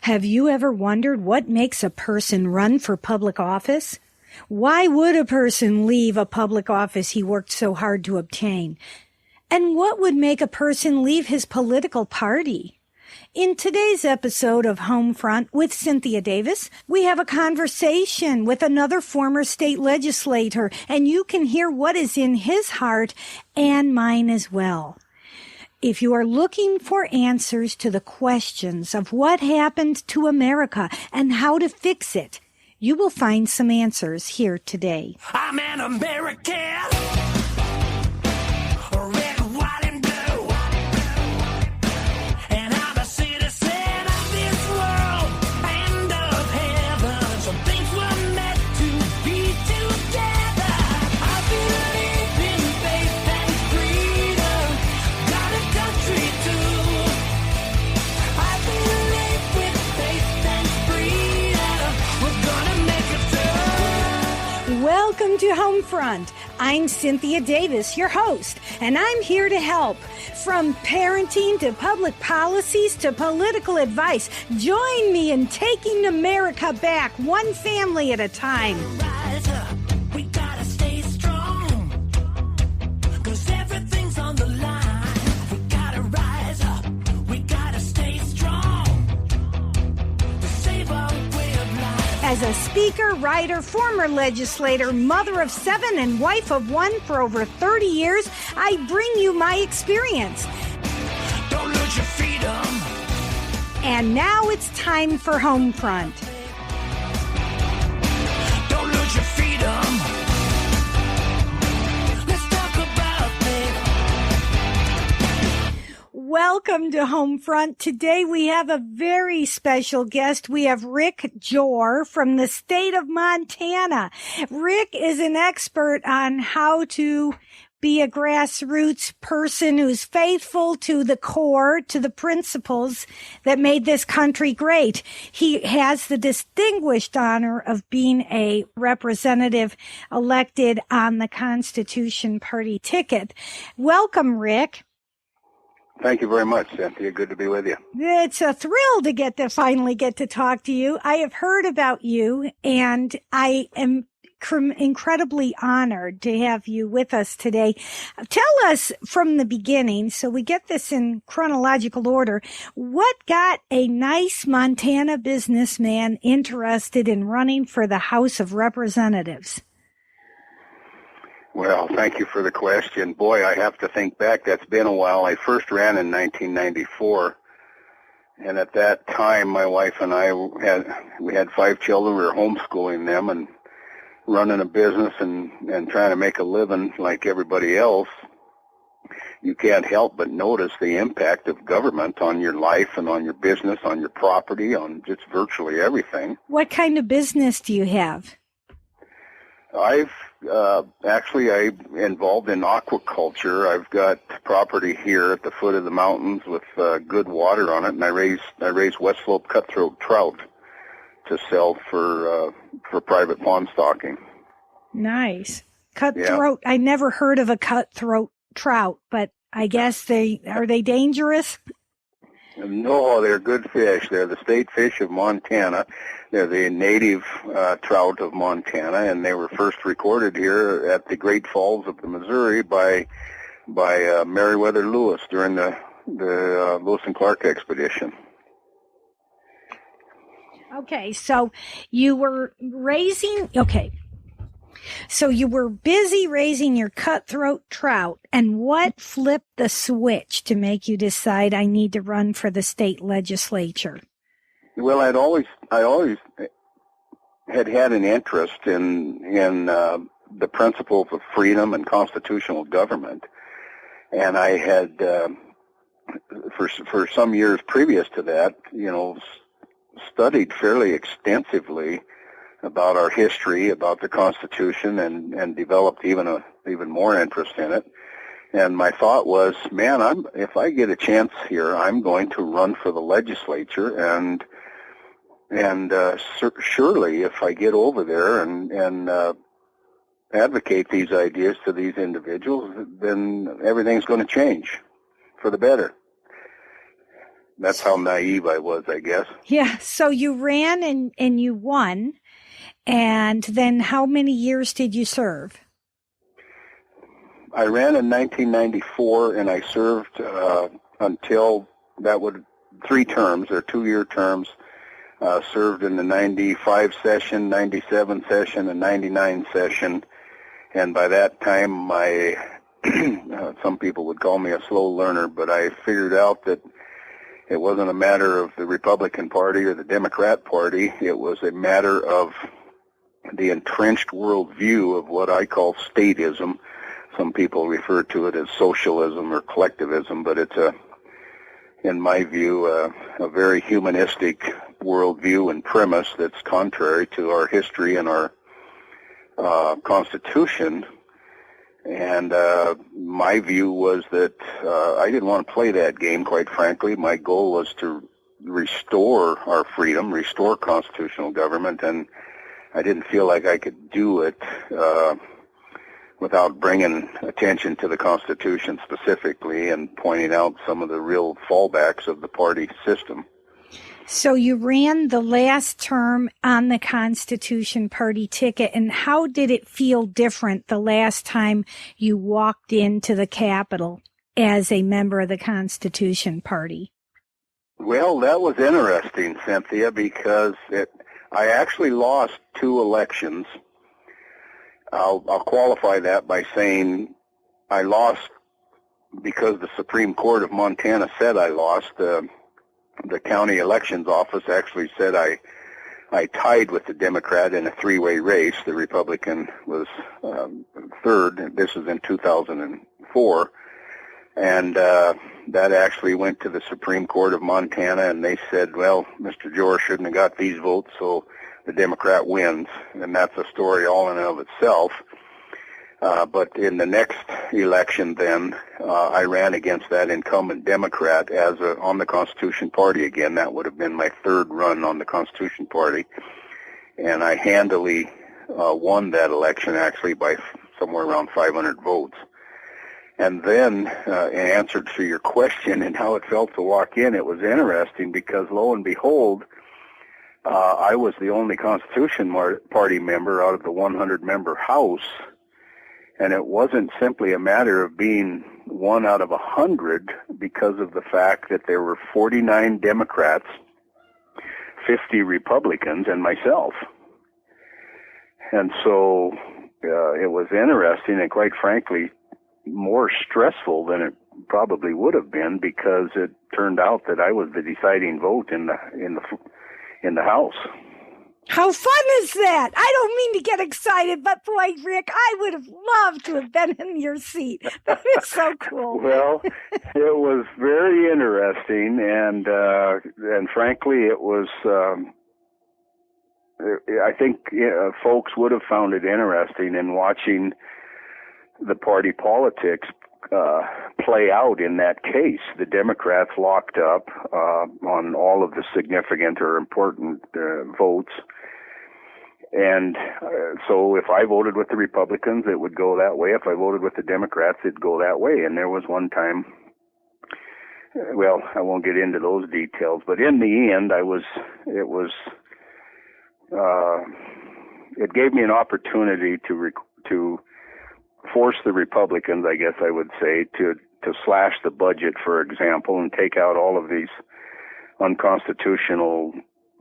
Have you ever wondered what makes a person run for public office? Why would a person leave a public office he worked so hard to obtain? And what would make a person leave his political party? In today's episode of Homefront with Cynthia Davis, we have a conversation with another former state legislator, and you can hear what is in his heart and mine as well. If you are looking for answers to the questions of what happened to America and how to fix it, you will find some answers here today. I'm an American, red, white, and blue, and I'm a citizen of this world and of heaven. Some things were meant to be together. I believe in faith and freedom, got a country too. I believe with faith and freedom, we're gonna make it through. Welcome to Homefront. I'm Cynthia Davis, your host, and I'm here to help. From parenting to public policies to political advice, join me in taking America back one family at a time. Rise up, we gotta stay strong, 'cause everything's on the line. We gotta rise up, we gotta stay strong, to save our way of life. As a speaker, writer, former legislator, mother of 7, and wife of 1 for over 30 years, I bring you my experience. Don't lose your freedom. And now it's time for Homefront. Don't lose your freedom. Let's talk about it. Welcome to Homefront. Today we have a very special guest. We have Rick Jore from the state of Montana. Rick is an expert on how to be a grassroots person who's faithful to the core, to the principles that made this country great. He has the distinguished honor of being a representative elected on the Constitution Party ticket. Welcome, Rick. Thank you very much, Cynthia. Good to be with you. It's a thrill to finally get to talk to you. I have heard about you, and I am incredibly honored to have you with us today. Tell us from the beginning, so we get this in chronological order, what got a nice Montana businessman interested in running for the House of Representatives? Well, thank you for the question. Boy, I have to think back. That's been a while. I first ran in 1994, and at that time, my wife and I had 5 children. We were homeschooling them and running a business and trying to make a living like everybody else. You can't help but notice the impact of government on your life and on your business, on your property, on just virtually everything. What kind of business do you have? I'm involved in aquaculture. I've got property here at the foot of the mountains with good water on it, and I raise West Slope cutthroat trout to sell for private pond stocking. Nice. Cutthroat. Yeah. I never heard of a cutthroat trout, but I guess are they dangerous? No, they're good fish. They're the state fish of Montana. They're the native trout of Montana, and they were first recorded here at the Great Falls of the Missouri by Meriwether Lewis during the Lewis and Clark expedition. Okay, so you were busy raising your cutthroat trout, and what flipped the switch to make you decide I need to run for the state legislature? Well, I always had an interest in the principles of freedom and constitutional government, and I had for some years previous to that, studied fairly extensively about our history, about the Constitution, and developed even more interest in it. And my thought was, man, if I get a chance here, I'm going to run for the legislature, and surely if I get over there and advocate these ideas to these individuals, then everything's going to change for the better. That's how naive I was, I guess. Yeah. So you ran and you won. And then how many years did you serve? I ran in 1994, and I served until 3 terms, or 2-year terms. Served in the 95 session, 97 session, and 99 session. And by that time, my some people would call me a slow learner, but I figured out that it wasn't a matter of the Republican Party or the Democrat Party. It was a matter of the entrenched worldview of what I call statism. Some people refer to it as socialism or collectivism, but it's in my view, a very humanistic worldview and premise that's contrary to our history and our Constitution. And my view was that I didn't want to play that game, quite frankly. My goal was to restore our freedom, restore constitutional government, and I didn't feel like I could do it without bringing attention to the Constitution specifically and pointing out some of the real fallbacks of the party system. So you ran the last term on the Constitution Party ticket, and how did it feel different the last time you walked into the Capitol as a member of the Constitution Party? Well, that was interesting, Cynthia, because I actually lost 2 elections. I'll qualify that by saying I lost because the Supreme Court of Montana said I lost. The county elections office actually said I tied with the Democrat in a 3-way race. The Republican was third. This was in 2004. And that actually went to the Supreme Court of Montana, and they said, well, Mr. Jore shouldn't have got these votes, so the Democrat wins. And that's a story all in and of itself. But in the next election then, I ran against that incumbent Democrat on the Constitution Party again. That would have been my 3rd run on the Constitution Party. And I handily won that election, actually, by somewhere around 500 votes. And then, in answer to your question and how it felt to walk in, it was interesting because, lo and behold, I was the only Constitution Party member out of the 100-member House. And it wasn't simply a matter of being 1 out of 100 because of the fact that there were 49 Democrats, 50 Republicans, and myself. And so it was interesting and, quite frankly, more stressful than it probably would have been because it turned out that I was the deciding vote in the House. How fun is that? I don't mean to get excited, but boy, Rick, I would have loved to have been in your seat. That is so cool. Well, it was very interesting, and frankly, it was. I think folks would have found it interesting in watching the party politics play out in that case. The Democrats locked up on all of the significant or important votes. And so if I voted with the Republicans, it would go that way. If I voted with the Democrats, it'd go that way. And there was one time, well, I won't get into those details, but in the end, it gave me an opportunity to force the Republicans, I guess I would say, to slash the budget, for example, and take out all of these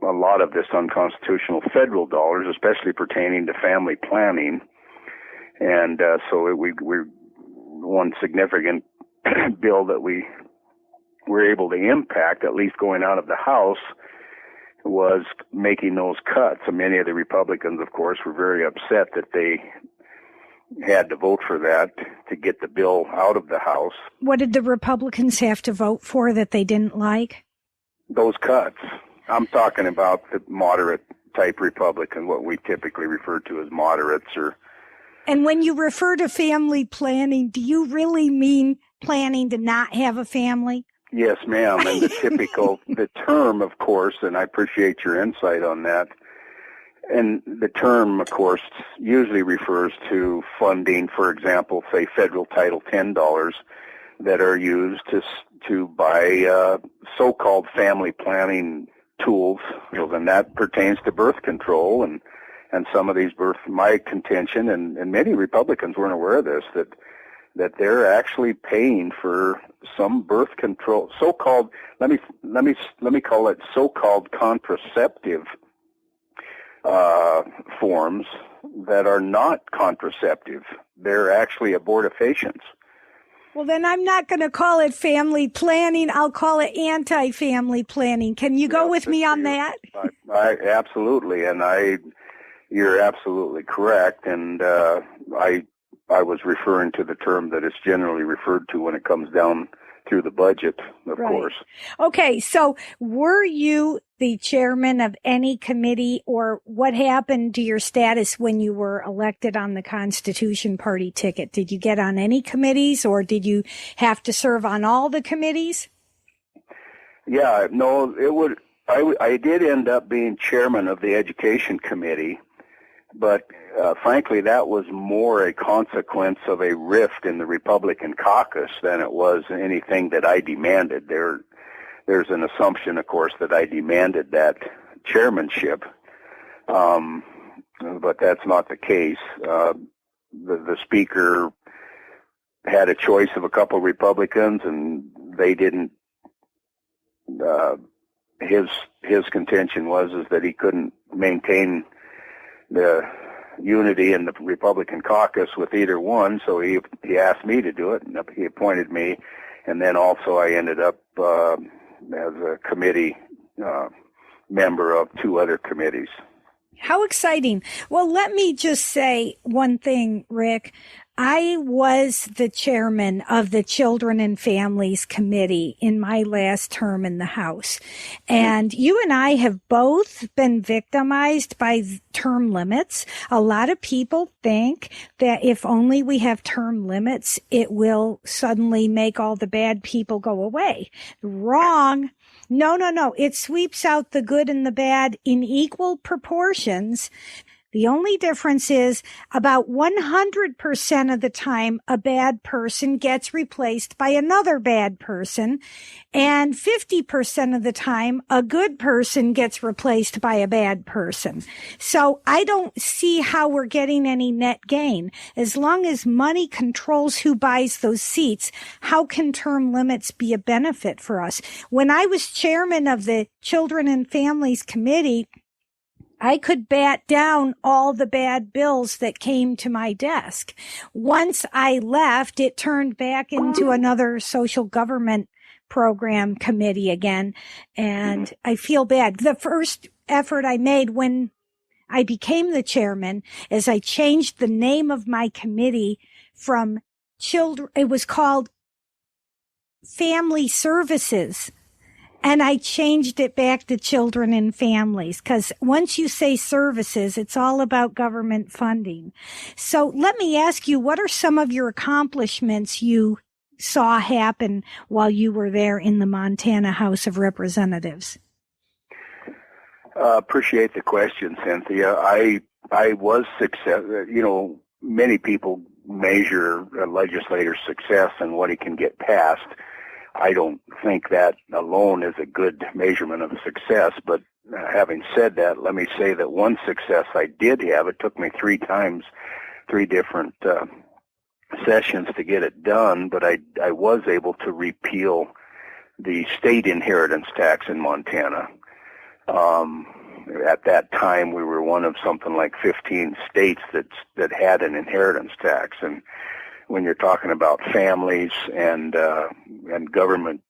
a lot of this unconstitutional federal dollars, especially pertaining to family planning. And so we one significant bill that we were able to impact, at least going out of the House, was making those cuts. And many of the Republicans, of course, were very upset that they had to vote for that to get the bill out of the House. What did the Republicans have to vote for that they didn't like? Those cuts. I'm talking about the moderate-type Republican, what we typically refer to as moderates. And when you refer to family planning, do you really mean planning to not have a family? Yes, ma'am. And the term, of course, and I appreciate your insight on that, and the term, of course, usually refers to funding, for example, say federal Title X dollars that are used to buy so-called family planning tools, and that pertains to birth control and some of these my contention, and many Republicans weren't aware of this, that they're actually paying for some birth control, so-called, let me call it so-called contraceptive forms that are not contraceptive. They're actually abortifacients. Well, then I'm not going to call it family planning. I'll call it anti-family planning. Can you go with me on that? I absolutely, and you're absolutely correct. And I was referring to the term that is generally referred to when it comes down through the budget, of course. Okay, so were you the chairman of any committee, or what happened to your status when you were elected on the Constitution Party ticket? Did you get on any committees, or did you have to serve on all the committees? Yeah, no, I did end up being chairman of the Education Committee, but frankly, that was more a consequence of a rift in the Republican caucus than it was anything that I demanded. There's an assumption, of course, that I demanded that chairmanship, but that's not the case. The speaker had a choice of a couple of Republicans, and they didn't. His contention was that he couldn't maintain the unity in the Republican caucus with either one, so he asked me to do it, and he appointed me, and then also I ended up as a committee member of two other committees. How exciting. Well, let me just say one thing, Rick. I was the chairman of the Children and Families Committee in my last term in the House. And you and I have both been victimized by term limits. A lot of people think that if only we have term limits, it will suddenly make all the bad people go away. Wrong. No. It sweeps out the good and the bad in equal proportions. The only difference is about 100% of the time, a bad person gets replaced by another bad person, and 50% of the time, a good person gets replaced by a bad person. So I don't see how we're getting any net gain. As long as money controls who buys those seats, how can term limits be a benefit for us? When I was chairman of the Children and Families Committee, I could bat down all the bad bills that came to my desk. Once I left, it turned back into another social government program committee again, and I feel bad. The first effort I made when I became the chairman is I changed the name of my committee from it was called Family Services. And I changed it back to Children and Families, because once you say services, it's all about government funding. So let me ask you, what are some of your accomplishments you saw happen while you were there in the Montana House of Representatives? Appreciate the question, Cynthia. I was successful. Many people measure a legislator's success and what he can get passed. I don't think that alone is a good measurement of success, but having said that, let me say that one success I did have, it took me 3 times, 3 different sessions to get it done, but I was able to repeal the state inheritance tax in Montana. At that time, we were one of something like 15 states that had an inheritance tax, and when you're talking about families and government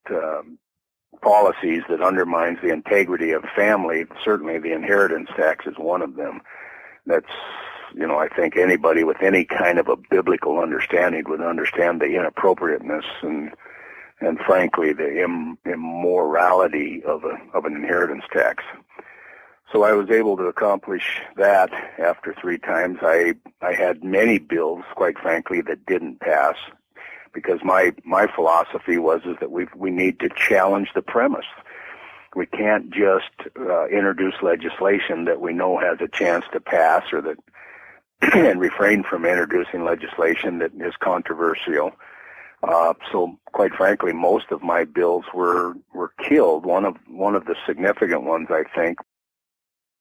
policies that undermines the integrity of family, certainly the inheritance tax is one of them. That's, I think anybody with any kind of a biblical understanding would understand the inappropriateness and frankly the immorality of an inheritance tax. So I was able to accomplish that after 3 times. I had many bills, quite frankly, that didn't pass because my philosophy was that we need to challenge the premise. We can't just introduce legislation that we know has a chance to pass, or and refrain from introducing legislation that is controversial. So quite frankly, most of my bills were killed. One of the significant ones, I think,